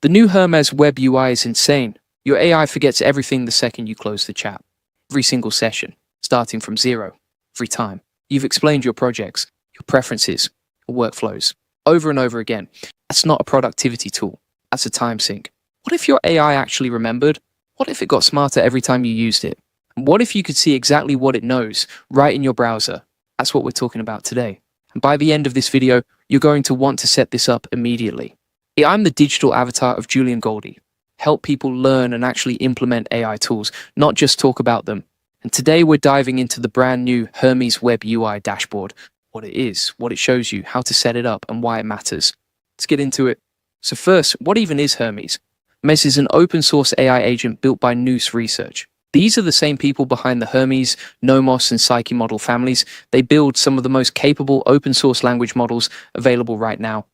The new Hermes Web UI is insane. Your AI forgets everything the second you close the chat. Every single session, starting from zero, every time. You've explained your projects, your preferences, your workflows, over and over again. That's not a productivity tool. That's a time sink. What if your AI actually remembered? What if it got smarter every time you used it? And what if you could see exactly what it knows right in your browser? That's what we're talking about today. And by the end of this video, you're going to want to set this up immediately. I'm the digital avatar of Julian Goldie. Help people learn and actually implement AI tools, not just talk about them. And today we're diving into the brand new Hermes Web UI dashboard. What it is, what it shows you, how to set it up, and why it matters. Let's get into it. So first, what even is Hermes? Hermes is an open source AI agent built by Noose Research. These are the same people behind the Hermes, Nomos, and Psyche model families. They build some of the most capable open source language models available right now.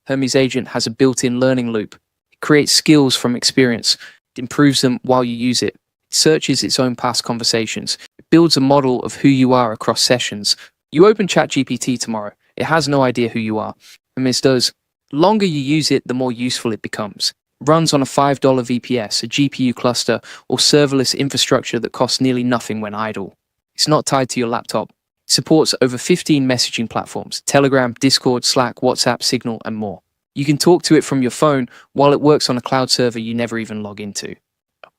Hermes agent has a built-in learning loop. It creates skills from experience. It improves them while you use it. It searches its own past conversations. It builds a model of who you are across sessions. You open ChatGPT tomorrow. It has no idea who you are. Hermes does. The longer you use it, the more useful it becomes. It runs on a $5 VPS, a GPU cluster, or serverless infrastructure that costs nearly nothing when idle. It's not tied to your laptop. It supports over 15 messaging platforms: Telegram, Discord, Slack, WhatsApp, Signal, and more. You can talk to it from your phone while it works on a cloud server you never even log into.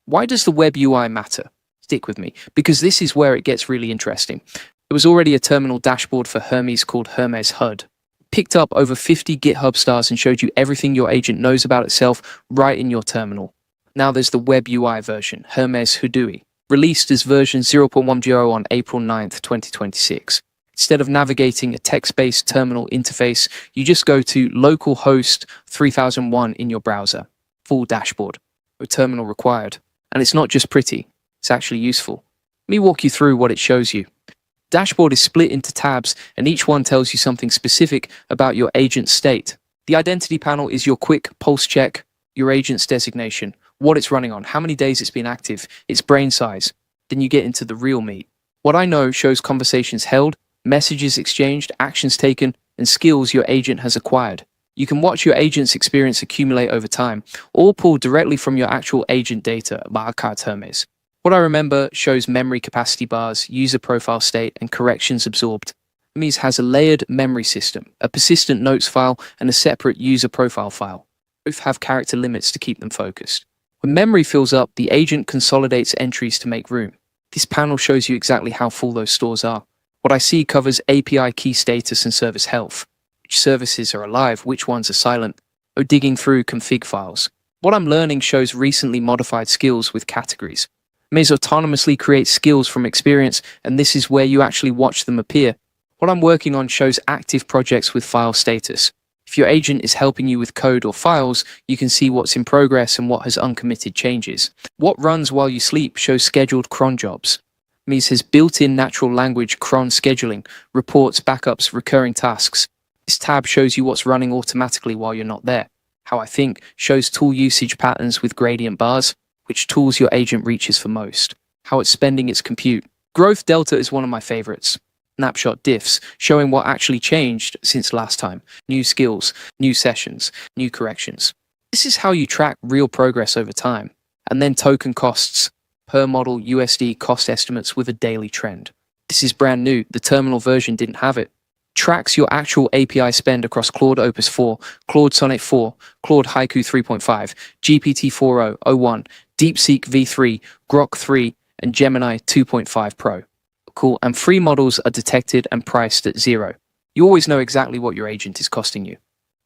Why does the web UI matter? Stick with me, because this is where it gets really interesting. There was already a terminal dashboard for Hermes called Hermes HUD. It picked up over 50 GitHub stars and showed you everything your agent knows about itself right in your terminal. Now there's the web UI version, Hermes Hadoe, released as version 0.10 on April 9th, 2026. Instead of navigating a text-based terminal interface, you just go to localhost 3001 in your browser. Full dashboard. No terminal required. And it's not just pretty, it's actually useful. Let me walk you through what it shows you. Dashboard is split into tabs, and each one tells you something specific about your agent's state. The identity panel is your quick pulse check, your agent's designation, what it's running on, how many days it's been active, its brain size. Then you get into the real meat. What I know shows conversations held, messages exchanged, actions taken, and skills your agent has acquired. You can watch your agent's experience accumulate over time, all pulled directly from your actual agent data, Barcard Hermes. What I remember shows memory capacity bars, user profile state, and corrections absorbed. Hermes has a layered memory system, a persistent notes file, and a separate user profile file. Both have character limits to keep them focused. When memory fills up, the agent consolidates entries to make room. This panel shows you exactly how full those stores are. What I see covers API key status and service health. Which services are alive, which ones are silent, or digging through config files. What I'm learning shows recently modified skills with categories. Hermes autonomously creates skills from experience, and this is where you actually watch them appear. What I'm working on shows active projects with file status. If your agent is helping you with code or files, you can see what's in progress and what has uncommitted changes. What runs while you sleep shows scheduled cron jobs. Hermes has built-in natural language cron scheduling, reports, backups, recurring tasks. This tab shows you what's running automatically while you're not there. How I think shows tool usage patterns with gradient bars, which tools your agent reaches for most. How it's spending its compute. Growth delta is one of my favorites. Snapshot diffs, showing what actually changed since last time. New skills, new sessions, new corrections. This is how you track real progress over time. And then token costs, per model USD cost estimates with a daily trend. This is brand new, the terminal version didn't have it. Tracks your actual API spend across Claude Opus 4, Claude Sonnet 4, Claude Haiku 3.5, GPT 4.0, 01, DeepSeek V3, Grok 3, and Gemini 2.5 Pro. Cool, and free models are detected and priced at $0. You always know exactly what your agent is costing you.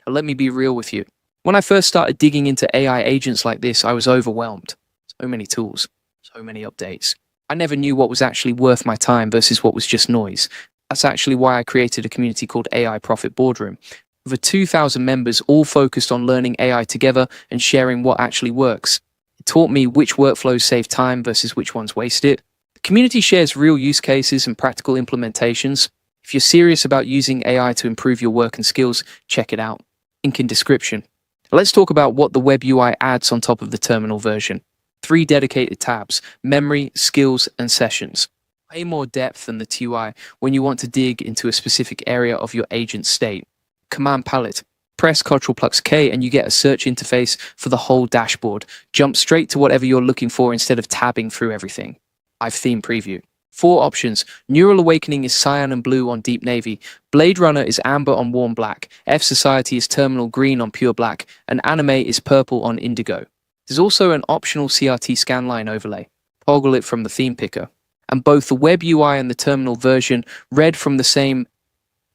Now, let me be real with you. When I first started digging into AI agents like this, I was overwhelmed. So many tools, so many updates. I never knew what was actually worth my time versus what was just noise. That's actually why I created a community called AI Profit Boardroom. Over 2,000 members all focused on learning AI together and sharing what actually works. It taught me which workflows save time versus which ones waste it. The community shares real use cases and practical implementations. If you're serious about using AI to improve your work and skills, check it out. Link in description. Let's talk about what the web UI adds on top of the terminal version. 3 dedicated tabs: memory, skills, and sessions. Way more depth than the TUI when you want to dig into a specific area of your agent's state. Command palette. Press Ctrl+K and you get a search interface for the whole dashboard. Jump straight to whatever you're looking for instead of tabbing through everything. I've theme preview. 4 options. Neural Awakening is cyan and blue on deep navy. Blade Runner is amber on warm black. F Society is terminal green on pure black. And Anime is purple on indigo. There's also an optional CRT scanline overlay. Toggle it from the theme picker. And both the Web UI and the terminal version read from the same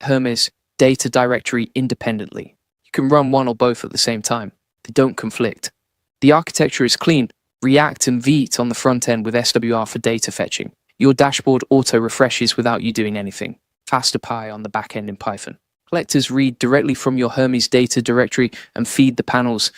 Hermes data directory independently. You can run one or both at the same time. They don't conflict. The architecture is clean. React and Vite on the front end with SWR for data fetching. Your dashboard auto-refreshes without you doing anything. Faster Pi on the back end in Python. Collectors read directly from your Hermes data directory and feed the panels.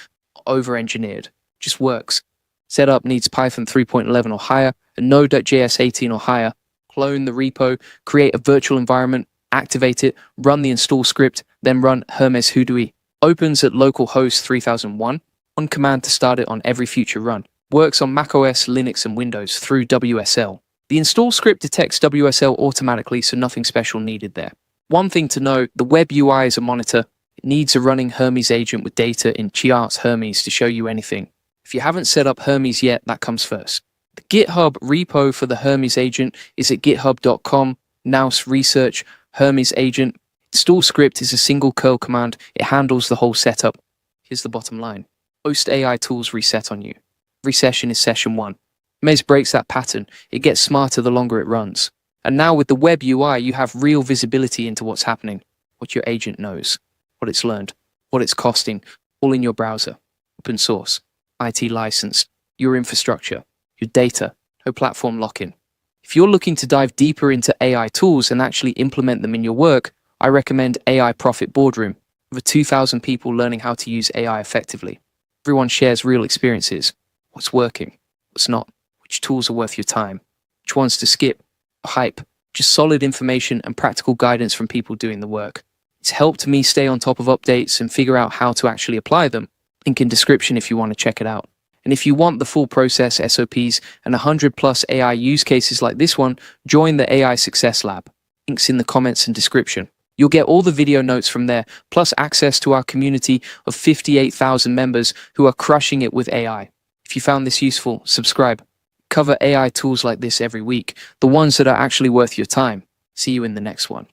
Over-engineered. Just works. Setup needs Python 3.11 or higher and Node.js 18 or higher. Clone the repo, create a virtual environment, activate it, run the install script, then run Hermes Hadoe. Opens at localhost 3001. One command to start it on every future run. Works on macOS, Linux, and Windows through WSL. The install script detects WSL automatically, so nothing special needed there. One thing to know, the Web UI is a monitor. It needs a running Hermes agent with data in Charts Hermes to show you anything. If you haven't set up Hermes yet, that comes first. The GitHub repo for the Hermes agent is at github.com. Now research Hermes agent. Install script is a single curl command. It handles the whole setup. Here's the bottom line. Most AI tools reset on you. Every session is session 1. Hermes breaks that pattern. It gets smarter the longer it runs. And now with the Web UI, you have real visibility into what's happening, what your agent knows, what it's learned, what it's costing, all in your browser. Open source, IT licensed, your infrastructure, your data, no platform lock-in. If you're looking to dive deeper into AI tools and actually implement them in your work, I recommend AI Profit Boardroom. Over 2,000 people learning how to use AI effectively. Everyone shares real experiences. What's working, what's not, which tools are worth your time, which ones to skip, hype, just solid information and practical guidance from people doing the work. It's helped me stay on top of updates and figure out how to actually apply them. Link in description if you want to check it out. And if you want the full process, SOPs, and 100+ AI use cases like this one, join the AI Success Lab. Links in the comments and description. You'll get all the video notes from there, plus access to our community of 58,000 members who are crushing it with AI. If you found this useful, subscribe. Cover AI tools like this every week, the ones that are actually worth your time. See you in the next one.